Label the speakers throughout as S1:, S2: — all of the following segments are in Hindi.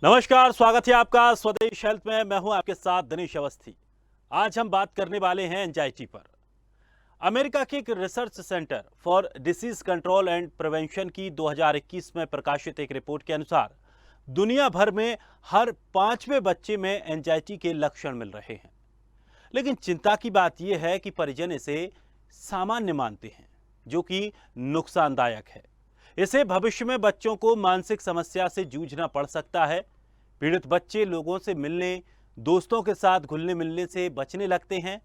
S1: नमस्कार, स्वागत है आपका स्वदेश हेल्थ में। मैं हूं आपके साथ दिनेश अवस्थी। आज हम बात करने वाले हैं एंजाइटी पर। अमेरिका के एक research centre for disease control and prevention की 2021 में प्रकाशित एक रिपोर्ट के अनुसार दुनिया भर में हर 5वें बच्चे में एंजाइटी के लक्षण मिल रहे हैं। लेकिन चिंता की बात यह है कि परिजन इसे सामान्य मानते हैं, जो कि नुकसानदायक है। इसे भविष्य में बच्चों को मानसिक समस्या से जूझना पड़ सकता है। पीड़ित बच्चे लोगों से मिलने, दोस्तों के साथ घुलने मिलने से बचने लगते हैं।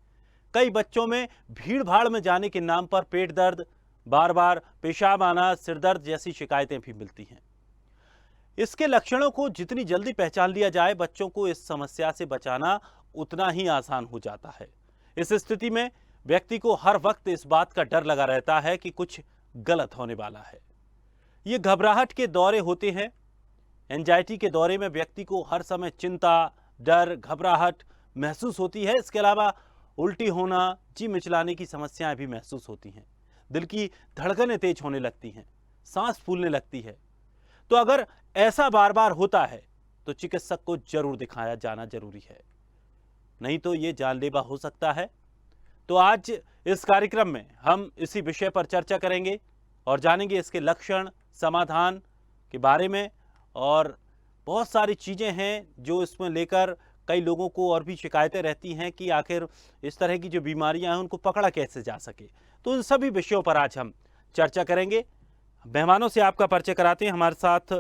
S1: कई बच्चों में भीड़ भाड़ में जाने के नाम पर पेट दर्द, बार बार पेशाब आना, सिर दर्द जैसी शिकायतें भी मिलती हैं। इसके लक्षणों को जितनी जल्दी पहचान लिया जाए, बच्चों को इस समस्या से बचाना उतना ही आसान हो जाता है। इस स्थिति में व्यक्ति को हर वक्त इस बात का डर लगा रहता है कि कुछ गलत होने वाला है। ये घबराहट के दौरे होते हैं। एंजाइटी के दौरे में व्यक्ति को हर समय चिंता, डर, घबराहट महसूस होती है। इसके अलावा उल्टी होना, जी मिचलाने की समस्याएं भी महसूस होती हैं। दिल की धड़कनें तेज होने लगती हैं, सांस फूलने लगती है। तो अगर ऐसा बार बार होता है तो चिकित्सक को जरूर दिखाया जाना जरूरी है, नहीं तो ये जानलेवा हो सकता है। तो आज इस कार्यक्रम में हम इसी विषय पर चर्चा करेंगे और जानेंगे इसके लक्षण, समाधान के बारे में। और बहुत सारी चीज़ें हैं जो इसमें लेकर कई लोगों को और भी शिकायतें रहती हैं कि आखिर इस तरह की जो बीमारियां हैं उनको पकड़ा कैसे जा सके। तो उन सभी विषयों पर आज हम चर्चा करेंगे। मेहमानों से आपका परिचय कराते हैं। हमारे साथ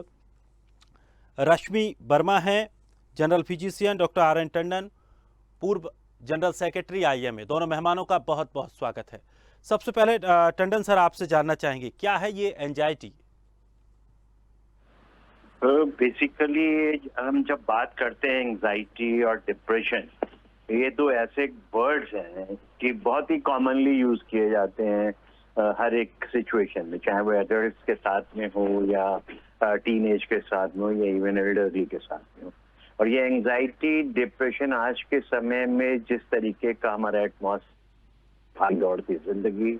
S1: रश्मि वर्मा हैं, general physician, doctor RN. Tandon, पूर्व जनरल सेक्रेटरी आईएमए। दोनों मेहमानों का बहुत बहुत स्वागत है। सबसे पहले टंडन सर, आपसे जानना चाहेंगे क्या है ये एंजाइटी?
S2: बेसिकली हम जब बात करते हैं एंजाइटी और डिप्रेशन, ये तो ऐसे वर्ड्स हैं कि बहुत ही कॉमनली यूज किए जाते हैं हर एक सिचुएशन में, चाहे वो एडल्ट्स के साथ में हो या टीनेज के साथ में हो या इवन एल्डरली के साथ में हो। और ये एंजाइटी डिप्रेशन आज के समय में जिस तरीके का हमारा एटमॉस्फेयर, भाग दौड़ की जिंदगी,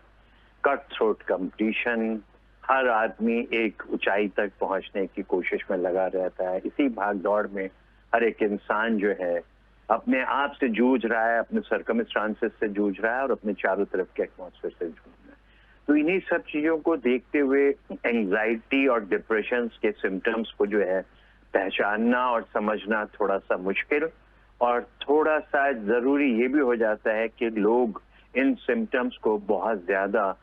S2: कट थ्रोट कंपटीशन, हर आदमी एक ऊंचाई तक पहुंचने की कोशिश में लगा रहता है। इसी भाग दौड़ में हर एक इंसान जो है अपने आप से जूझ रहा है, अपने सर्कमस्टांसेस से जूझ रहा है और अपने चारों तरफ के एटमॉस्फेयर से जूझ रहा है। तो इन्हीं सब चीजों को देखते हुए एंजाइटी और डिप्रेशन के सिम्टम्स को जो है पहचानना और समझना थोड़ा सा मुश्किल और थोड़ा सा जरूरी ये भी हो जाता है कि लोग इन सिम्टम्स को बहुत ज्यादा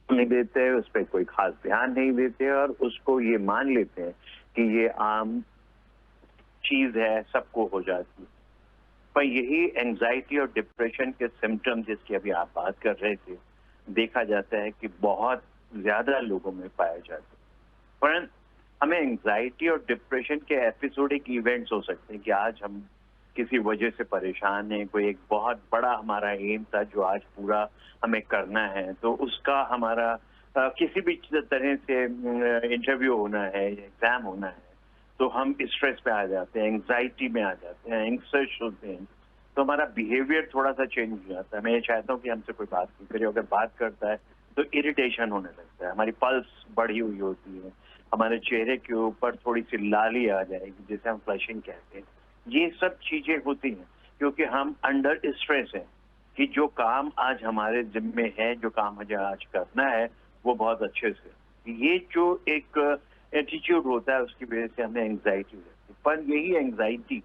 S2: नहीं देते, उस पर कोई खास ध्यान नहीं देते और उसको ये मान लेते हैं कि ये आम चीज है, सबको हो जाती है। पर यही एंजाइटी और डिप्रेशन के सिम्टम्स जिसकी अभी आप बात कर रहे थे, देखा जाता है कि बहुत ज्यादा लोगों में पाया जाता है। पर हमें एंजाइटी और डिप्रेशन के एपिसोडिक इवेंट्स हो सकते हैं कि आज हम किसी वजह से परेशान हैं, कोई एक बहुत बड़ा हमारा एम था जो आज पूरा हमें करना है, तो उसका हमारा किसी भी तरह से इंटरव्यू होना है, एग्जाम होना है, तो हम स्ट्रेस पे आ जाते हैं, एंजाइटी में आ जाते हैं, एंग्जाइश होते हैं, तो हमारा बिहेवियर थोड़ा सा चेंज हो जाता है। मैं ये चाहता हूँ कि हमसे कोई बात नहीं करे, अगर बात करता है तो इरिटेशन होने लगता है, हमारी पल्स बढ़ी हुई होती है, हमारे चेहरे के ऊपर थोड़ी सी लाली आ जाएगी जिसे हम फ्लशिंग कहते हैं। ये सब चीजें होती हैं क्योंकि हम अंडर स्ट्रेस हैं कि जो काम आज हमारे जिम्मे है, जो काम मुझे आज करना है, वो बहुत अच्छे से, ये जो एक एटीट्यूड होता है उसकी वजह से हमें एंग्जाइटी होती है। पर यही एंग्जाइटी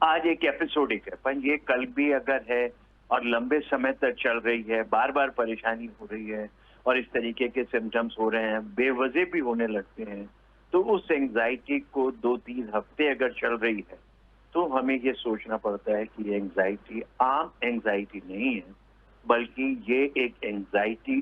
S2: आज एक एपिसोडिक है, पर ये कल भी अगर है और लंबे समय तक चल रही है, बार बार परेशानी हो रही है और इस तरीके के सिम्टम्स हो रहे हैं, बेवजह भी होने लगते हैं, तो उस एंग्जाइटी को 2-3 हफ्ते अगर चल रही है तो हमें ये सोचना पड़ता है कि ये एंग्जाइटी आम एंग्जाइटी नहीं है, बल्कि ये एक एंग्जाइटी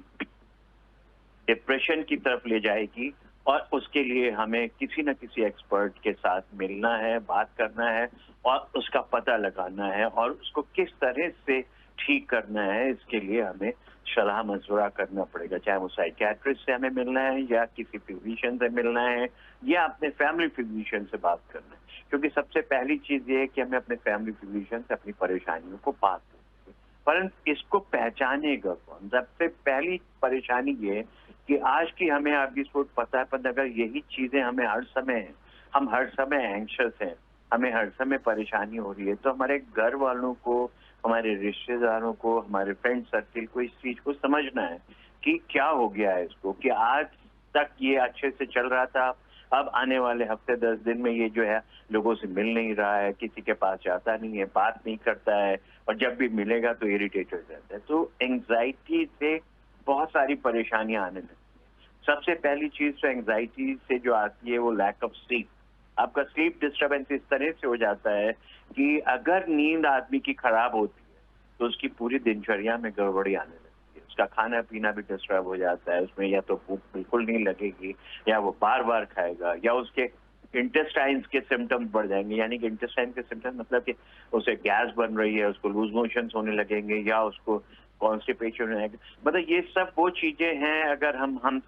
S2: डिप्रेशन की तरफ ले जाएगी और उसके लिए हमें किसी न किसी एक्सपर्ट के साथ मिलना है, बात करना है और उसका पता लगाना है और उसको किस तरह से ठीक करना है, इसके लिए हमें सलाह मशवरा करना पड़ेगा। चाहे वो साइकियाट्रिस्ट से हमें मिलना है या किसी फिजिशियन से मिलना है या अपने फैमिली फिजिशियन से बात करना है, क्योंकि सबसे पहली चीज ये है कि हमें अपने फैमिली फिजिशियन से अपनी परेशानियों को बात करनी है। परंतु इसको पहचानेगा कौन? सबसे पहली परेशानी ये है कि आज की हमें एपिसोड पता है, पर अगर यही चीजें हमें हर समय हम हर समय एंग्शियस हैं, हमें हर समय परेशानी हो रही है, तो हमारे घर वालों को, हमारे रिश्तेदारों को, हमारे फ्रेंड सर्किल को इस चीज को समझना है कि क्या हो गया है इसको, कि आज तक ये अच्छे से चल रहा था, अब आने वाले हफ्ते 10 दिन में ये जो है लोगों से मिल नहीं रहा है, किसी के पास जाता नहीं है, बात नहीं करता है, और जब भी मिलेगा तो इरिटेट हो जाता है। तो एंग्जाइटी से बहुत सारी परेशानियां आने लगती हैं। सबसे पहली चीज तो एंग्जाइटी से जो आती है वो लैक ऑफ स्लीप। आपका स्लीप डिस्टर्बेंस इस तरह से हो जाता है कि अगर नींद आदमी की खराब होती है तो उसकी पूरी दिनचर्या में गड़बड़ी आने लगती है, उसका खाना पीना भी डिस्टर्ब हो जाता है, उसमें या तो भूख बिल्कुल नहीं लगेगी, या वो बार बार खाएगा, या उसके इंटेस्टाइन्स के सिम्टम्स बढ़ जाएंगे। यानी कि इंटेस्टाइन के सिम्टम्स मतलब कि उसे गैस बन रही है, उसको लूज मोशंस होने लगेंगे, या उसको कॉन्स्टिपेशन होने मतलब ये सब वो चीजें हैं। अगर हम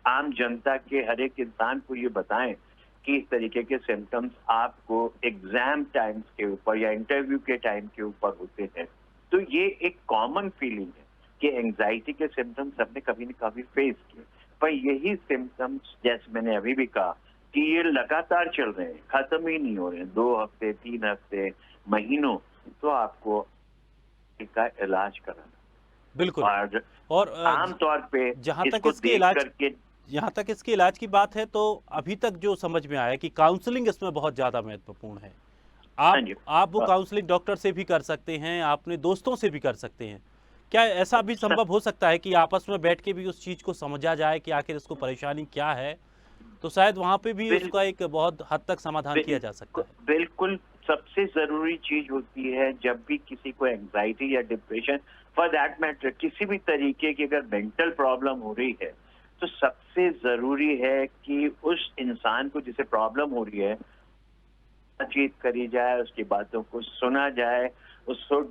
S2: आम जनता के हर एक इंसान को ये बताएं कि इस तरीके के सिम्टम्स आपको एग्जाम टाइम्स के ऊपर या इंटरव्यू के टाइम के ऊपर होते हैं, तो ये एक कॉमन फीलिंग है कि एंजाइटी के सिम्टम्स सबने कभी न कभी फेस किए। पर यही सिम्टम्स, जैसे मैंने अभी भी कहा, कि ये लगातार चल रहे हैं, खत्म ही नहीं हो रहे हैं, 2 हफ्ते 3 हफ्ते महीनों, तो आपको इसका इलाज कराना।
S1: बिल्कुल।
S2: और
S1: और
S2: आमतौर पे
S1: जहाँ तक
S2: इसको
S1: इसके
S2: देख
S1: इलाज
S2: करके
S1: यहाँ तक इसके इलाज की बात है, तो अभी तक जो समझ में आया कि काउंसलिंग इसमें बहुत ज़्यादा महत्वपूर्ण है।
S2: हाँ
S1: आप
S2: जी,
S1: आप वो काउंसलिंग डॉक्टर से भी कर सकते हैं, अपने दोस्तों से भी कर सकते हैं। क्या ऐसा भी
S2: सब
S1: संभव हो सकता है कि आपस में बैठ के भी उस चीज़ को समझा जाए कि आखिर इसको परेशानी क्या है? तो शायद वहाँ पे भी
S2: बिल,
S1: उसका एक बहुत हद तक समाधान किया
S2: बिल,
S1: जा सकता है।
S2: बिल्कुल सबसे जरूरी चीज होती है जब भी किसी को एंजाइटी या डिप्रेशन, फॉर दैट मैटर किसी भी तरीके की अगर मेंटल प्रॉब्लम हो रही है, तो सबसे जरूरी है कि उस इंसान को जिसे प्रॉब्लम हो रही है बातचीत करी जाए, उसकी बातों को सुना जाए, उसको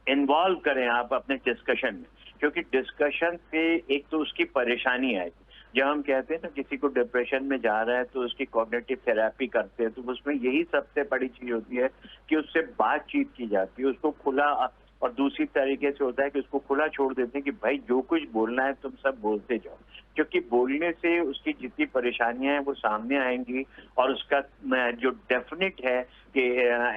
S2: इन्वॉल्व करें आप अपने डिस्कशन में, क्योंकि डिस्कशन से एक तो उसकी परेशानी आएगी। जब हम कहते हैं ना किसी को डिप्रेशन में जा रहा है तो उसकी कॉग्निटिव थेरेपी करते हैं, तो उसमें यही सबसे बड़ी चीज होती है कि उससे बातचीत की जाती है, उसको खुला, और दूसरी तरीके से होता है कि उसको खुला छोड़ देते हैं कि भाई जो कुछ बोलना है तुम सब बोलते जाओ, क्योंकि बोलने से उसकी जितनी परेशानियां हैं वो सामने आएंगी, और उसका जो डेफिनेट है कि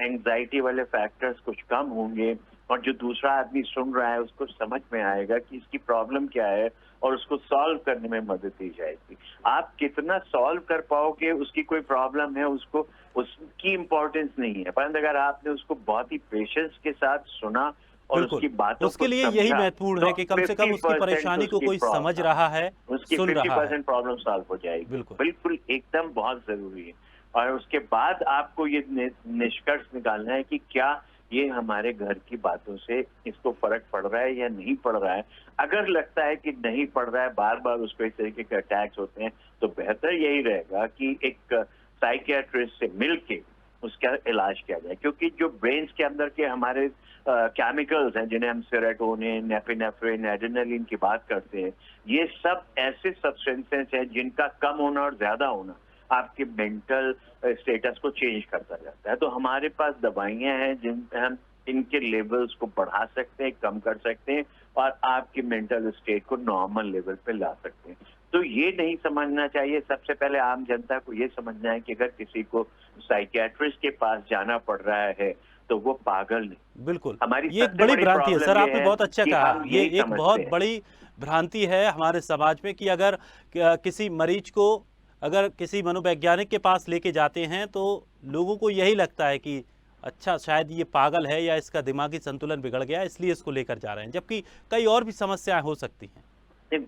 S2: एंजाइटी वाले फैक्टर्स कुछ कम होंगे, और जो दूसरा आदमी सुन रहा है उसको समझ में आएगा कि इसकी प्रॉब्लम क्या है, और उसको सॉल्व करने में मदद दी जाएगी। आप कितना सॉल्व कर पाओगे, उसकी कोई प्रॉब्लम है, उसको उसकी इम्पोर्टेंस नहीं है, परंतु अगर आपने उसको बहुत ही पेशेंस के साथ सुना और
S1: बिल्कुल,
S2: उसकी बातों
S1: उसके
S2: को
S1: लिए यही
S2: समझा,
S1: महत्वपूर्ण
S2: तो
S1: है कि कम से कम उसकी
S2: 50%
S1: परेशानी को
S2: उसकी
S1: कोई समझ रहा है,
S2: उसकी
S1: सुन रहा है।
S2: 50% प्रॉब्लम सॉल्व हो जाएगी।
S1: बिल्कुल।
S2: बिल्कुल एकदम बहुत जरूरी है। और उसके बाद आपको ये निष्कर्ष निकालना है कि क्या ये हमारे घर की बातों से इसको फर्क पड़ रहा है या नहीं पड़ रहा है। अगर लगता है कि नहीं पड़ रहा है, बार बार उसको इस तरीके के अटैक्स होते हैं, तो बेहतर यही रहेगा कि एक साइकियाट्रिस्ट से मिलके उसका इलाज किया जाए, क्योंकि जो ब्रेन्स के अंदर के हमारे केमिकल्स हैं, जिन्हें हम सेरोटोनिन, एपिनेफ्रिन, एड्रेनलिन की बात करते हैं, ये सब ऐसे सब्सटेंसेस हैं जिनका कम होना और ज्यादा होना आपके मेंटल स्टेटस को चेंज करता जाता है। तो हमारे पास दवाइयां हैं जिन पे हम इनके लेवल्स को बढ़ा सकते हैं, कम कर सकते हैं, और आपके मेंटल स्टेट को नॉर्मल लेवल पे ला सकते हैं। तो ये नहीं समझना चाहिए, सबसे पहले आम जनता को ये समझना है कि अगर किसी को साइकियाट्रिस्ट के पास जाना पड़ रहा है तो वो पागल नहीं।
S1: बिल्कुल,
S2: हमारी
S1: ये एक
S2: सबसे
S1: बड़ी
S2: बड़ी
S1: भ्रांति है सर,
S2: प्रॉब्लम ये
S1: आपने
S2: है
S1: बहुत अच्छा
S2: कि
S1: कहा।
S2: हम
S1: ये
S2: यही
S1: एक
S2: समझते
S1: बहुत
S2: हैं।
S1: बड़ी भ्रांति है हमारे समाज में कि अगर किसी मरीज को अगर किसी मनोवैज्ञानिक के पास लेके जाते हैं तो लोगों को यही लगता है कि अच्छा शायद ये पागल है या इसका दिमागी संतुलन बिगड़ गया इसलिए इसको लेकर जा रहे हैं, जबकि कई और भी समस्याएं हो सकती हैं।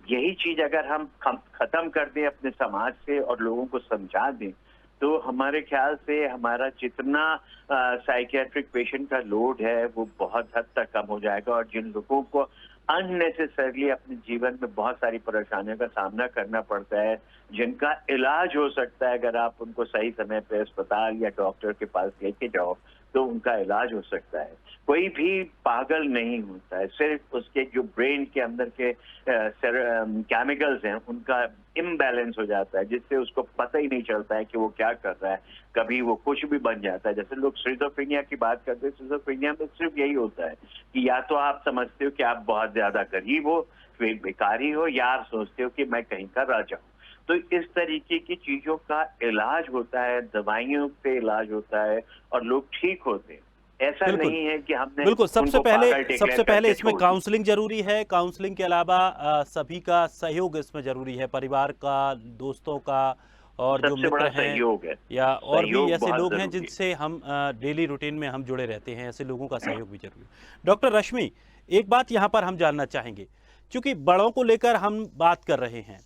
S2: यही चीज अगर हम खत्म कर दें अपने समाज से और लोगों को समझा दें, तो हमारे ख्याल से हमारा जितना साइकियाट्रिक पेशेंट का लोड है वो बहुत हद तक कम हो जाएगा, और जिन लोगों को अननेसेसरली अपने जीवन में बहुत सारी परेशानियों का सामना करना पड़ता है, जिनका इलाज हो सकता है अगर आप उनको सही समय पे अस्पताल या डॉक्टर के पास लेके जाओ, तो उनका इलाज हो सकता है। कोई भी पागल नहीं होता है, सिर्फ उसके जो ब्रेन के अंदर के केमिकल्स हैं उनका इम्बैलेंस हो जाता है, जिससे उसको पता ही नहीं चलता है कि वो क्या कर रहा है, कभी वो कुछ भी बन जाता है। जैसे लोग स्किज़ोफ्रेनिया की बात करते हैं, स्किज़ोफ्रेनिया में सिर्फ यही होता है कि या तो आप समझते हो कि आप बहुत ज्यादा गरीब हो, फिर भिखारी हो, या आप सोचते हो कि मैं कहीं का राजा हूँ। तो इस तरीके की चीजों का इलाज होता है, दवाइयों पे इलाज होता है और लोग ठीक होते हैं। ऐसा
S1: बिल्कुल,
S2: नहीं है कि हमने
S1: बिल्कुल।
S2: उनको पागल डिक्लेयर
S1: सबसे पहले
S2: करके
S1: इसमें
S2: छोड़ दिया।
S1: काउंसलिंग ज़रूरी है। काउंसलिंग के अलावा सभी का सहयोग इसमें ज़रूरी है, परिवार का, दोस्तों का और जो
S2: सबसे बड़ा
S1: मित्र हैं
S2: सहयोग है,
S1: या और भी
S2: सहयोग
S1: ऐसे
S2: बहुत
S1: लोग हैं
S2: जरूरी है।
S1: जिनसे हम डेली रूटीन में हम जुड़े रहते हैं, ऐसे लोगों का सहयोग भी ज़रूरी है। डॉक्टर रश्मि, एक बात यहाँ पर हम जानना चाहेंगे, चूँकि बड़ों को लेकर हम बात कर रहे हैं,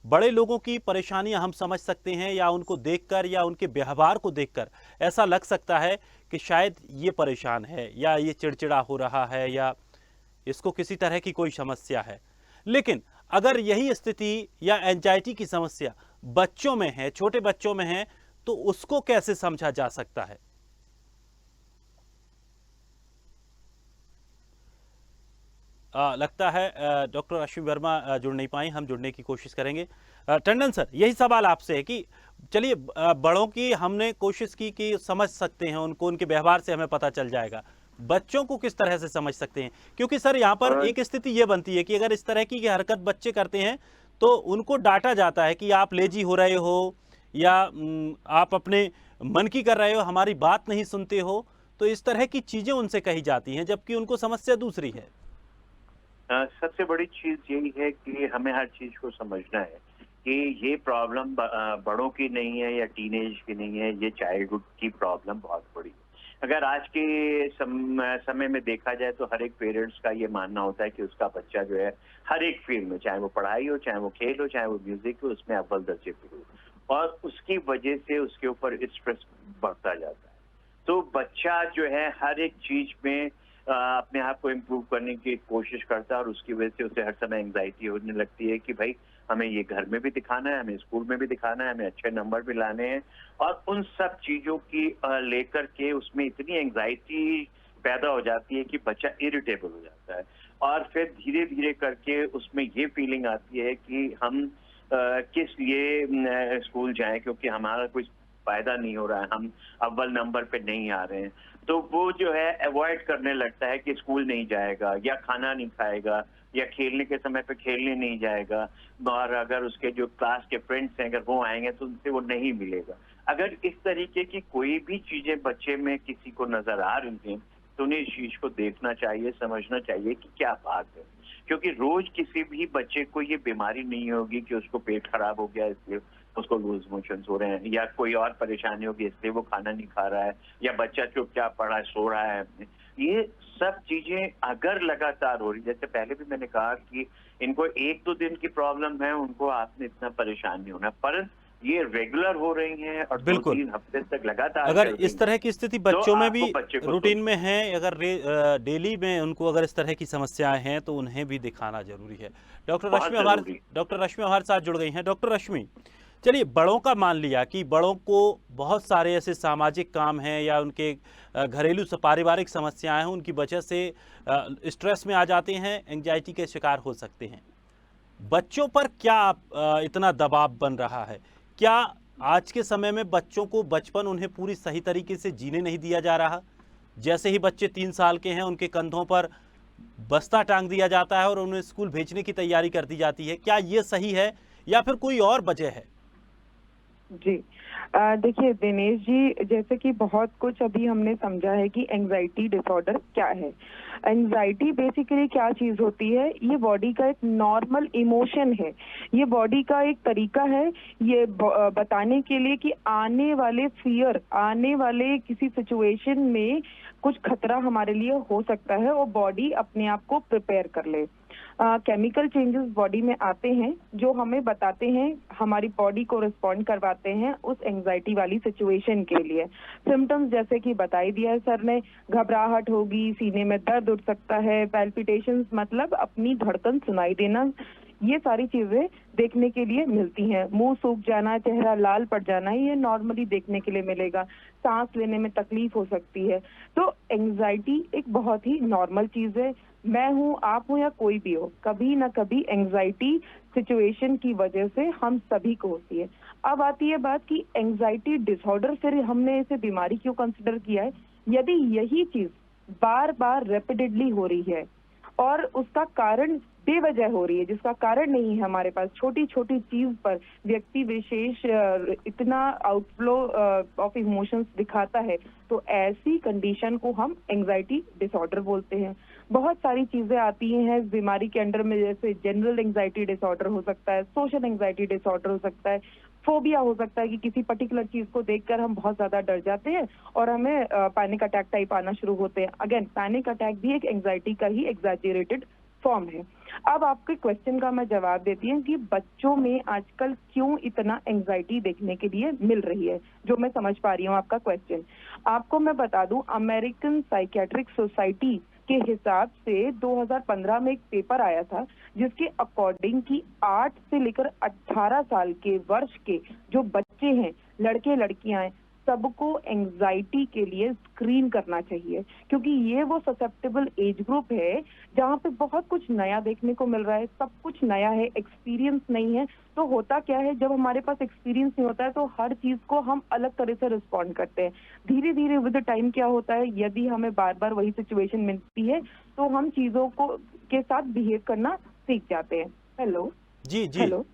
S1: बड़े लोगों की परेशानियां हम समझ सकते हैं या उनको देखकर या उनके व्यवहार को देखकर ऐसा लग सकता है कि शायद ये परेशान है या ये चिड़चिड़ा हो रहा है या इसको किसी तरह की कोई समस्या है। लेकिन अगर यही स्थिति या एंजाइटी की समस्या बच्चों में है, छोटे बच्चों में है, तो उसको कैसे समझा जा सकता है? लगता है डॉक्टर अश्विनी वर्मा जुड़ नहीं पाई, हम जुड़ने की कोशिश करेंगे। टंडन सर, यही सवाल आपसे है कि चलिए बड़ों की हमने कोशिश की कि समझ सकते हैं उनको, उनके व्यवहार से हमें पता चल जाएगा। बच्चों को किस तरह से समझ सकते हैं? क्योंकि सर यहाँ पर
S2: और
S1: एक स्थिति ये बनती है कि अगर इस तरह की हरकत बच्चे करते हैं तो उनको डांटा जाता है कि आप लेजी हो रहे हो या आप अपने मन की कर रहे हो, हमारी बात नहीं सुनते हो। तो इस तरह की चीजें उनसे कही जाती हैं, जबकि उनको समस्या दूसरी है।
S2: सबसे बड़ी चीज यही है कि हमें हर चीज को समझना है कि ये प्रॉब्लम बड़ों की नहीं है या टीनेज की नहीं है, ये चाइल्डहुड की प्रॉब्लम बहुत बड़ी है। अगर आज के समय में देखा जाए तो हर एक पेरेंट्स का ये मानना होता है कि उसका बच्चा जो है हर एक फील्ड में, चाहे वो पढ़ाई हो, चाहे वो खेल हो, चाहे वो म्यूजिक हो, उसमें अव्वल दर्जे पे हो, और उसकी वजह से उसके ऊपर स्ट्रेस बढ़ता जाता है। तो बच्चा जो है हर एक चीज में अपने आप को इम्प्रूव करने की कोशिश करता है और उसकी वजह से उसे हर समय एंजाइटी होने लगती है कि भाई हमें ये घर में भी दिखाना है, हमें स्कूल में भी दिखाना है, हमें अच्छे नंबर भी लाने हैं, और उन सब चीजों की लेकर के उसमें इतनी एंजाइटी पैदा हो जाती है कि बच्चा इरिटेबल हो जाता है। और फिर धीरे धीरे करके उसमें ये फीलिंग आती है कि हम किस लिए स्कूल जाएं, क्योंकि हमारा कोई फायदा नहीं हो रहा है, हम अव्वल नंबर पे नहीं आ रहे हैं। तो वो जो है अवॉइड करने लगता है कि स्कूल नहीं जाएगा या खाना नहीं खाएगा या खेलने के समय पे खेलने नहीं जाएगा, और अगर उसके जो क्लास के फ्रेंड्स हैं अगर वो आएंगे तो उनसे वो नहीं मिलेगा। अगर इस तरीके की कोई भी चीजें बच्चे में किसी को नजर आ रही हैं तो उन्हें इस चीज को देखना चाहिए, समझना चाहिए कि क्या बात है, क्योंकि रोज किसी भी बच्चे को ये बीमारी नहीं होगी कि उसको पेट खराब हो गया इसलिए उसको लूज मोशंस हो रहे हैं, या कोई और परेशानी होगी इसलिए वो खाना नहीं खा रहा है, या बच्चा चुपचाप पड़ा है, सो रहा है। ये सब चीजें अगर लगातार हो रही, जैसे पहले भी मैंने कहा कि इनको 1-2 दिन की प्रॉब्लम है, उनको आपने इतना परेशान नहीं होना, पर ये रेगुलर हो रही हैं और
S1: बिल्कुल।
S2: 2-3 हफ्ते तक लगातार
S1: अगर
S2: चल रही
S1: इस
S2: हैं,
S1: तरह की स्थिति
S2: तो
S1: बच्चों में भी
S2: आपको बच्चे को
S1: रूटीन में है, अगर डेली में उनको अगर इस तरह की समस्याएं हैं तो उन्हें भी दिखाना जरूरी है।
S2: बहुत जरूरी।
S1: डॉक्टर रश्मि हमारे साथ जुड़ गई हैं। डॉक्टर रश्मि, चलिए बड़ों का मान लिया कि बड़ों को बहुत सारे ऐसे सामाजिक काम हैं या उनके घरेलू पारिवारिक समस्याएं हैं, उनकी वजह से स्ट्रेस में आ जाते हैं, एंजाइटी के शिकार हो सकते हैं। बच्चों पर क्या इतना दबाव बन रहा है? क्या आज के समय में बच्चों को बचपन उन्हें पूरी सही तरीके से जीने नहीं दिया जा रहा? जैसे ही बच्चे 3 साल के हैं उनके कंधों पर बस्ता टांग दिया जाता है और उन्हें स्कूल भेजने की तैयारी कर दी जाती है। क्या ये सही है या फिर कोई और वजह है?
S3: जी देखिए दिनेश जी, जैसे कि बहुत कुछ अभी हमने समझा है कि एंजाइटी डिसऑर्डर क्या है। एंजाइटी बेसिकली क्या चीज होती है? ये बॉडी का एक नॉर्मल इमोशन है, ये बॉडी का एक तरीका है ये बताने के लिए कि आने वाले फियर, आने वाले किसी सिचुएशन में कुछ खतरा हमारे लिए हो सकता है और बॉडी अपने आप को प्रिपेयर कर ले। केमिकल चेंजेस बॉडी में आते हैं जो हमें बताते हैं, हमारी बॉडी को रिस्पॉन्ड करवाते हैं उस एंजाइटी वाली सिचुएशन के लिए। सिम्टम्स जैसे कि बताई दिया है सर ने, घबराहट होगी, सीने में दर्द उठ सकता है, पैल्पिटेशंस मतलब अपनी धड़कन सुनाई देना, ये सारी चीजें देखने के लिए मिलती हैं। मुंह सूख जाना, चेहरा लाल पड़ जाना, ये नॉर्मली देखने के लिए मिलेगा। सांस लेने में तकलीफ हो सकती है। तो एंजाइटी एक बहुत ही नॉर्मल चीज है। मैं हूँ, आप हो या कोई भी हो, कभी ना कभी एंजाइटी सिचुएशन की वजह से हम सभी को होती है। अब आती है बात कि एंजाइटी डिसऑर्डर, फिर हमने इसे बीमारी क्यों कंसिडर किया है? यदि यही चीज बार बार रेपिडेडली हो रही है और उसका कारण बेवजह हो रही है, जिसका कारण नहीं है हमारे पास, छोटी छोटी चीज पर व्यक्ति विशेष इतना आउटफ्लो ऑफ इमोशंस दिखाता है, तो ऐसी कंडीशन को हम एंजाइटी डिसऑर्डर बोलते हैं। बहुत सारी चीजें आती हैं इस बीमारी के अंडर में, जैसे जनरल एंजाइटी डिसऑर्डर हो सकता है, सोशल एंजाइटी डिसऑर्डर हो सकता है, फोबिया हो सकता है कि किसी पर्टिकुलर चीज को देखकर हम बहुत ज्यादा डर जाते हैं और हमें पैनिक अटैक टाइप आना शुरू होते हैं। अगेन, पैनिक अटैक भी एक एंजाइटी का ही एग्जैजरेटेड फॉर्म है। अब आपके क्वेश्चन का मैं जवाब देती हूँ कि बच्चों में आजकल क्यों इतना एंजाइटी देखने के लिए मिल रही है, जो मैं समझ पा रही हूँ आपका क्वेश्चन। आपको मैं बता दूं, अमेरिकन साइकियाट्रिक सोसाइटी के हिसाब से 2015 में एक पेपर आया था, जिसके अकॉर्डिंग कि 8 से लेकर 18 साल के वर्ष के जो बच्चे हैं, लड़के लड़कियां हैं, सबको एंजाइटी के लिए स्क्रीन करना चाहिए, क्योंकि ये वो ससेप्टेबल एज ग्रुप है जहाँ पे बहुत कुछ नया देखने को मिल रहा है, सब कुछ नया है, एक्सपीरियंस नहीं है। तो होता क्या है, जब हमारे पास एक्सपीरियंस नहीं होता है तो हर चीज को हम अलग तरह से रिस्पॉन्ड करते हैं। धीरे धीरे विद टाइम क्या होता है, यदि हमें बार बार वही सिचुएशन मिलती है तो हम चीजों को के साथ बिहेव करना सीख जाते हैं। हेलो
S1: जी जी।
S3: हेलो।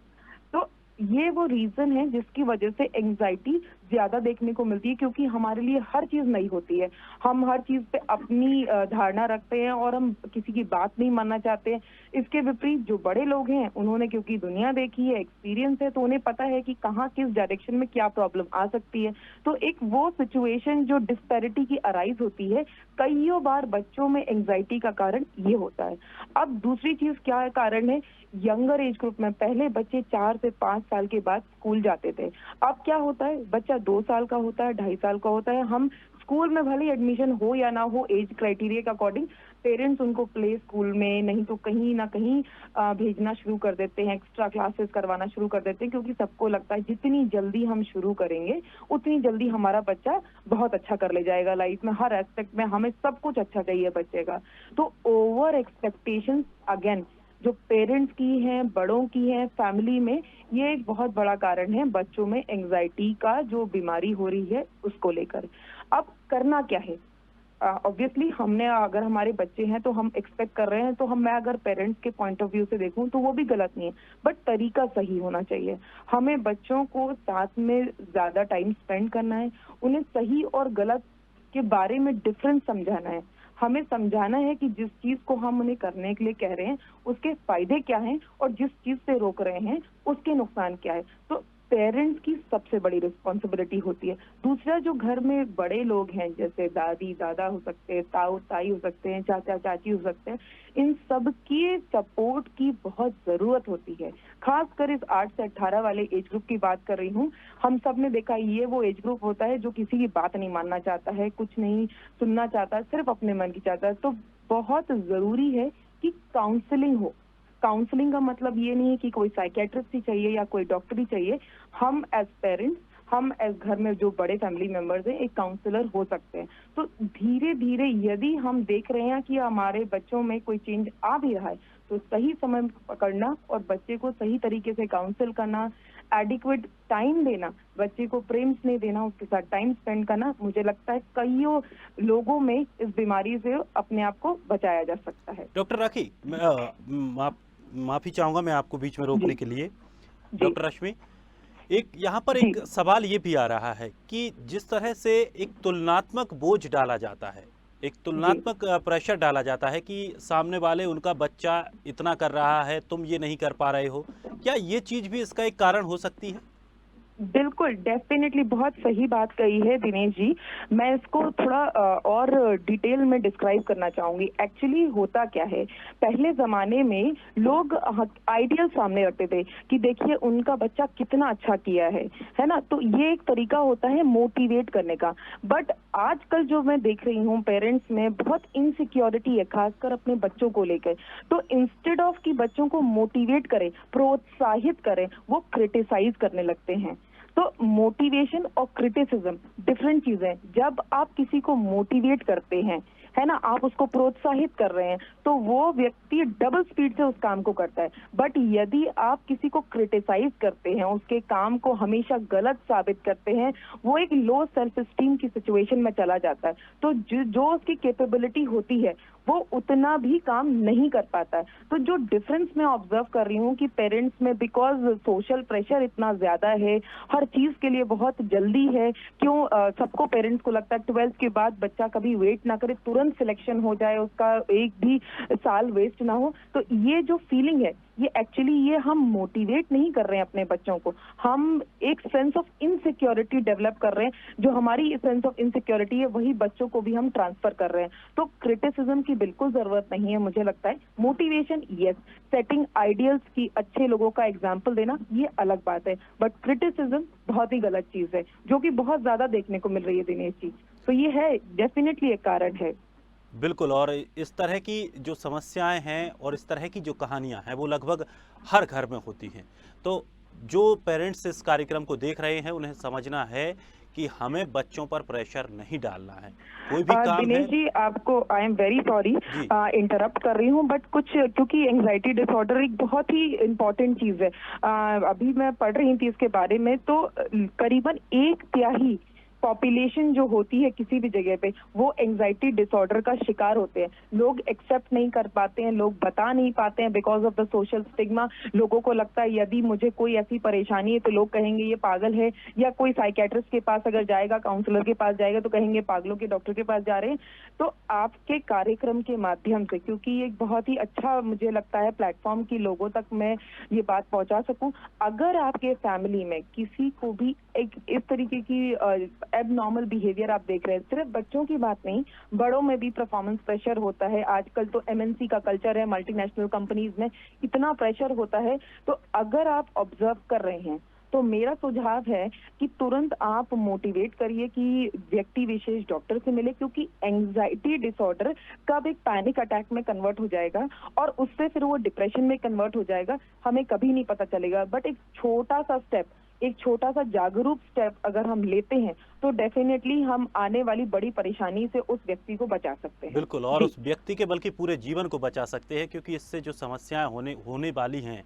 S3: तो ये वो रीजन है जिसकी वजह से एंजाइटी ज्यादा देखने को मिलती है, क्योंकि हमारे लिए हर चीज नई होती है, हम हर चीज पे अपनी धारणा रखते हैं और हम किसी की बात नहीं मानना चाहते हैं। इसके विपरीत जो बड़े लोग हैं, उन्होंने क्योंकि दुनिया देखी है, एक्सपीरियंस है, तो उन्हें पता है कि कहाँ किस डायरेक्शन में क्या प्रॉब्लम आ सकती है। तो एक वो सिचुएशन जो डिस्पैरिटी की अराइज होती है, कईयों बार बच्चों में एंजाइटी का कारण ये होता है। अब दूसरी चीज क्या कारण है, यंगर एज ग्रुप में पहले बच्चे 4 से 5 साल के बाद स्कूल जाते थे। अब क्या होता है, बच्चा 2 साल का होता है, 2.5 साल का होता है, हम स्कूल में भले एडमिशन हो या ना हो, एज क्राइटेरिया के अकॉर्डिंग पेरेंट्स उनको प्ले स्कूल में नहीं तो कहीं ना कहीं भेजना शुरू कर देते हैं, एक्स्ट्रा क्लासेस करवाना शुरू कर देते हैं, क्योंकि सबको लगता है जितनी जल्दी हम शुरू करेंगे उतनी जल्दी हमारा बच्चा बहुत अच्छा कर ले जाएगा लाइफ में, हर एस्पेक्ट में हमें सब कुछ अच्छा चाहिए बच्चे का। तो ओवर एक्सपेक्टेशंस अगेन जो पेरेंट्स की हैं, बड़ों की हैं, फैमिली में, ये एक बहुत बड़ा कारण है बच्चों में एंजाइटी का जो बीमारी हो रही है उसको लेकर। अब करना क्या है, ऑब्वियसली हमने अगर हमारे बच्चे हैं तो हम एक्सपेक्ट कर रहे हैं, तो मैं अगर पेरेंट्स के पॉइंट ऑफ व्यू से देखूं तो वो भी गलत नहीं है, बट तरीका सही होना चाहिए। हमें बच्चों को साथ में ज्यादा टाइम स्पेंड करना है, उन्हें सही और गलत के बारे में डिफरेंस समझाना है। हमें समझाना है कि जिस चीज को हम उन्हें करने के लिए कह रहे हैं उसके फायदे क्या हैं और जिस चीज से रोक रहे हैं उसके नुकसान क्या है। तो पेरेंट्स की सबसे बड़ी रिस्पॉन्सिबिलिटी होती है। दूसरा, जो घर में बड़े लोग हैं, जैसे दादी दादा हो सकते हैं, ताऊ ताई हो सकते हैं, चाचा चाची हो सकते हैं, इन सब की सपोर्ट की बहुत जरूरत होती है। खासकर इस 8 से 18 वाले एज ग्रुप की बात कर रही हूँ। हम सब ने देखा, ये वो एज ग्रुप होता है जो किसी की बात नहीं मानना चाहता है, कुछ नहीं सुनना चाहता, सिर्फ अपने मन की चाहता है। तो बहुत जरूरी है कि काउंसलिंग हो। काउंसलिंग का मतलब ये नहीं है कि कोई साइकियाट्रिस्ट ही चाहिए या कोई डॉक्टर ही चाहिए। हम एज पेरेंट्स, हम एज घर में जो बड़े फैमिली मेंबर्स हैं, एक काउंसलर हो सकते हैं। तो धीरे धीरे यदि हम देख रहे हैं कि हमारे बच्चों में कोई चेंज आ भी रहा है, तो सही समय पकड़ना और बच्चे को सही तरीके से काउंसिल करना, एडिक्वेट टाइम देना, बच्चे को प्रेम स्नेह देना, उसके साथ टाइम स्पेंड करना, मुझे लगता है कईयों लोगों में इस बीमारी से अपने आप को बचाया जा सकता है।
S1: डॉक्टर राखी, माफी चाहूंगा मैं आपको बीच में रोकने के लिए। डॉक्टर रश्मि, एक यहाँ पर एक सवाल ये भी आ रहा है कि जिस तरह से एक तुलनात्मक बोझ डाला जाता है, एक तुलनात्मक प्रेशर डाला जाता है कि सामने वाले उनका बच्चा इतना कर रहा है, तुम ये नहीं कर पा रहे हो, क्या ये चीज भी इसका एक कारण हो सकती है?
S3: बिल्कुल, डेफिनेटली बहुत सही बात कही है दिनेश जी। मैं इसको थोड़ा और डिटेल में डिस्क्राइब करना चाहूंगी। एक्चुअली होता क्या है, पहले जमाने में लोग आइडियल सामने रखते थे कि देखिए उनका बच्चा कितना अच्छा किया है ना। तो ये एक तरीका होता है मोटिवेट करने का। बट आजकल जो मैं देख रही हूँ पेरेंट्स में बहुत इनसिक्योरिटी है, खासकर अपने बच्चों को लेकर। तो इंस्टेड ऑफ कि बच्चों को मोटिवेट करें, प्रोत्साहित करें, वो क्रिटिसाइज करने लगते हैं। तो मोटिवेशन और क्रिटिसिज्म डिफरेंट चीजें हैं। जब आप किसी को मोटिवेट करते हैं, है ना, आप उसको प्रोत्साहित कर रहे हैं, तो वो व्यक्ति डबल स्पीड से उस काम को करता है। बट यदि आप किसी को क्रिटिसाइज करते हैं, उसके काम को हमेशा गलत साबित करते हैं, वो एक लो सेल्फ स्टीम की सिचुएशन में चला जाता है। तो जो उसकी कैपेबिलिटी होती है वो उतना भी काम नहीं कर पाता है। तो जो डिफरेंस मैं ऑब्जर्व कर रही हूँ कि पेरेंट्स में, बिकॉज सोशल प्रेशर इतना ज्यादा है, हर चीज के लिए बहुत जल्दी है, क्यों सबको पेरेंट्स को लगता है 12th के बाद बच्चा कभी वेट ना करे, तुरंत सिलेक्शन हो जाए, उसका एक भी साल वेस्ट ना हो। तो ये जो फीलिंग है, ये एक्चुअली ये हम मोटिवेट नहीं कर रहे हैं अपने बच्चों को, हम एक सेंस ऑफ इनसिक्योरिटी डेवलप कर रहे हैं। जो हमारी सेंस ऑफ इनसिक्योरिटी है वही बच्चों को भी हम ट्रांसफर कर रहे हैं। तो क्रिटिसिज्म की बिल्कुल जरूरत नहीं है, मुझे लगता है मोटिवेशन यस, सेटिंग आइडियल्स की, अच्छे लोगों का एग्जाम्पल देना, ये अलग बात है, बट क्रिटिसिज्म बहुत ही गलत चीज है, जो कि बहुत ज्यादा देखने को मिल रही है दिनेश जी। तो ये है, डेफिनेटली एक कारण है।
S1: बिल्कुल, और इस तरह की जो समस्याएं हैं और इस तरह की जो कहानियां हैं वो लगभग हर घर में होती हैं। तो जो पेरेंट्स इस कार्यक्रम को देख रहे हैं उन्हें समझना है कि हमें बच्चों पर प्रेशर नहीं डालना है, कोई भी काम है।
S3: दिनेश जी, आपको आई एम वेरी सॉरी
S1: जी।
S3: इंटरप्ट कर रही हूँ, बट कुछ क्योंकि एंजाइटी डिसऑर्डर एक बहुत ही इम्पोर्टेंट चीज है। अभी मैं पढ़ रही थी इसके बारे में, तो करीबन 1/3 पॉपुलेशन जो होती है किसी भी जगह पे, वो एंजाइटी डिसऑर्डर का शिकार होते हैं। लोग एक्सेप्ट नहीं कर पाते हैं, लोग बता नहीं पाते हैं because of the social stigma. लोगों को लगता है यदि मुझे कोई ऐसी परेशानी है तो लोग कहेंगे ये पागल है, या कोई साइकेट्रिस्ट के पास अगर जाएगा, काउंसलर के पास जाएगा तो कहेंगे पागलों के डॉक्टर के पास जा रहे हैं। तो आपके कार्यक्रम के माध्यम से, क्योंकि ये एक बहुत ही अच्छा मुझे लगता है प्लेटफॉर्म की लोगों तक मैं ये बात पहुंचा सकूं, अगर आपके फैमिली में किसी को भी एक इस तरीके की एबनॉर्मल बिहेवियर आप देख रहे हैं, सिर्फ बच्चों की बात नहीं, बड़ों में भी परफॉर्मेंस प्रेशर होता है। आजकल तो एमएनसी का कल्चर है, मल्टीनेशनल कंपनीज में इतना प्रेशर होता है। तो अगर आप ऑब्जर्व कर रहे हैं तो मेरा सुझाव है कि तुरंत आप मोटिवेट करिए कि व्यक्ति विशेष डॉक्टर से मिले, क्योंकि एंजाइटी डिसऑर्डर कब एक पैनिक अटैक में कन्वर्ट हो जाएगा और उससे फिर वो डिप्रेशन में कन्वर्ट हो जाएगा, हमें कभी नहीं पता चलेगा। बट एक छोटा सा स्टेप, एक छोटा सा जागरूक स्टेप अगर हम लेते हैं तो डेफिनेटली हम आने वाली बड़ी परेशानी से उस व्यक्ति को बचा सकते हैं।
S1: बिल्कुल, और उस व्यक्ति के बल्कि पूरे जीवन को बचा सकते हैं, क्योंकि इससे जो समस्याएं होने वाली हैं,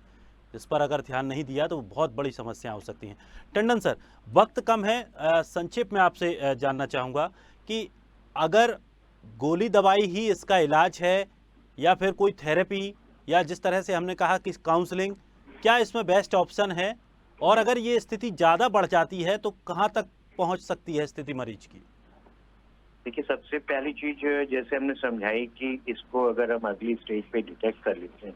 S1: इस पर अगर ध्यान नहीं दिया तो बहुत बड़ी समस्याएं हो सकती हैं। टंडन सर, वक्त कम है, संक्षेप में आपसे जानना चाहूँगा कि अगर गोली दवाई ही इसका इलाज है या फिर कोई थेरेपी, या जिस तरह से हमने कहा कि काउंसलिंग, क्या इसमें बेस्ट ऑप्शन है? और अगर ये स्थिति ज़्यादा बढ़ जाती है तो कहाँ तक पहुँच सकती है स्थिति मरीज की?
S2: देखिए, सबसे पहली चीज जैसे हमने समझाई कि इसको अगर हम अगली स्टेज पे डिटेक्ट कर लेते हैं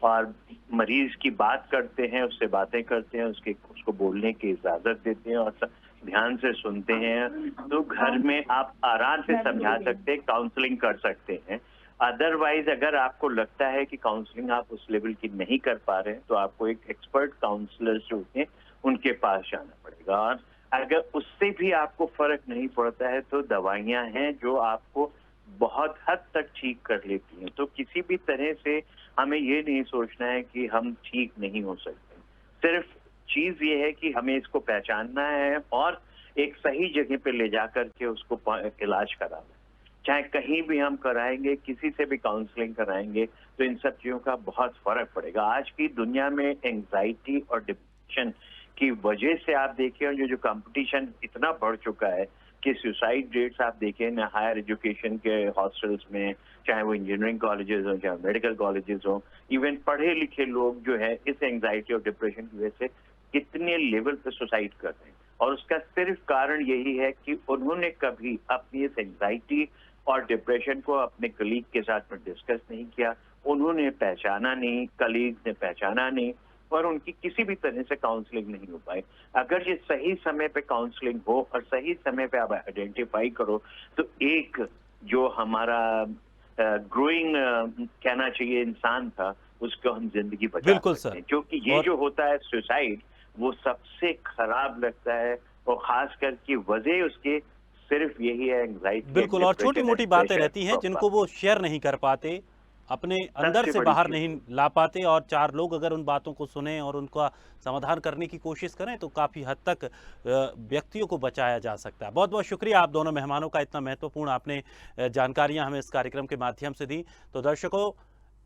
S2: और मरीज की बात करते हैं, उससे बातें करते हैं, उसको बोलने की इजाजत देते हैं और ध्यान से सुनते हैं, तो घर में आप आराम से समझा सकते हैं, काउंसलिंग कर सकते हैं। अदरवाइज अगर आपको लगता है कि काउंसलिंग आप उस लेवल की नहीं कर पा रहे हैं तो आपको एक एक्सपर्ट काउंसलर जो होते हैं उनके पास जाना पड़ेगा। और अगर उससे भी आपको फर्क नहीं पड़ता है तो दवाइयां हैं जो आपको बहुत हद तक ठीक कर लेती हैं। तो किसी भी तरह से हमें ये नहीं सोचना है कि हम ठीक नहीं हो सकते। सिर्फ चीज ये है कि हमें इसको पहचानना है और एक सही जगह पे ले जाकर के उसको इलाज कराना है। चाहे कहीं भी हम कराएंगे, किसी से भी काउंसलिंग कराएंगे, तो इन सब चीजों का बहुत फर्क पड़ेगा। आज की दुनिया में एंजाइटी और डिप्रेशन की वजह से आप देखें जो कंपटीशन इतना बढ़ चुका है कि सुसाइड रेट्स आप देखें ना, हायर एजुकेशन के हॉस्टल्स में, चाहे वो इंजीनियरिंग कॉलेजेस हो, चाहे मेडिकल कॉलेजेस हो, इवन पढ़े लिखे लोग जो है इस एंजाइटी और डिप्रेशन की वजह से कितने लेवल पे सुसाइड कर रहे हैं। और उसका सिर्फ कारण यही है कि उन्होंने कभी अपनी इस एंजाइटी और डिप्रेशन को अपने कलीग के साथ में डिस्कस नहीं किया, उन्होंने पहचाना नहीं, कलीग ने पहचाना नहीं और उनकी किसी भी तरह से काउंसलिंग नहीं हो पाई। अगर ये सही समय पे काउंसलिंग हो और सही समय पे आप आइडेंटिफाई करो तो एक जो हमारा ग्रोइंग कहना चाहिए इंसान था, उसको हम जिंदगी बचा सकते हैं। क्योंकि ये जो होता है सुसाइड, वो सबसे खराब लगता है और खास करके वजह उसके सिर्फ यही है एंजाइटी।
S1: बिल्कुल, और छोटी मोटी बातें रहती हैं जिनको वो शेयर नहीं कर पाते, अपने अंदर
S2: सबसे
S1: से
S2: बड़ी
S1: बाहर
S2: चीज।
S1: नहीं ला पाते, और 4 लोग अगर उन बातों को सुने और उनका समाधान करने की कोशिश करें तो काफ़ी हद तक व्यक्तियों को बचाया जा सकता है। बहुत बहुत शुक्रिया आप दोनों मेहमानों का, इतना महत्वपूर्ण आपने जानकारियां हमें इस कार्यक्रम के माध्यम से दी। तो दर्शकों,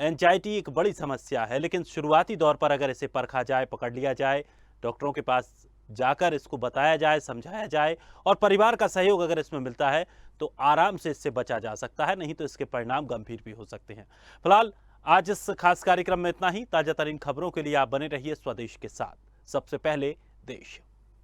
S1: एंजाइटी एक बड़ी समस्या है, लेकिन शुरुआती दौर पर अगर इसे परखा जाए, पकड़ लिया जाए, डॉक्टरों के पास जाकर इसको बताया जाए, समझाया जाए और परिवार का सहयोग अगर इसमें मिलता है तो आराम से इससे बचा जा सकता है, नहीं तो इसके परिणाम गंभीर भी हो सकते हैं। फिलहाल आज इस खास कार्यक्रम में इतना ही। ताजा तरीन खबरों के लिए आप बने रहिए स्वदेश के साथ। सबसे पहले देश।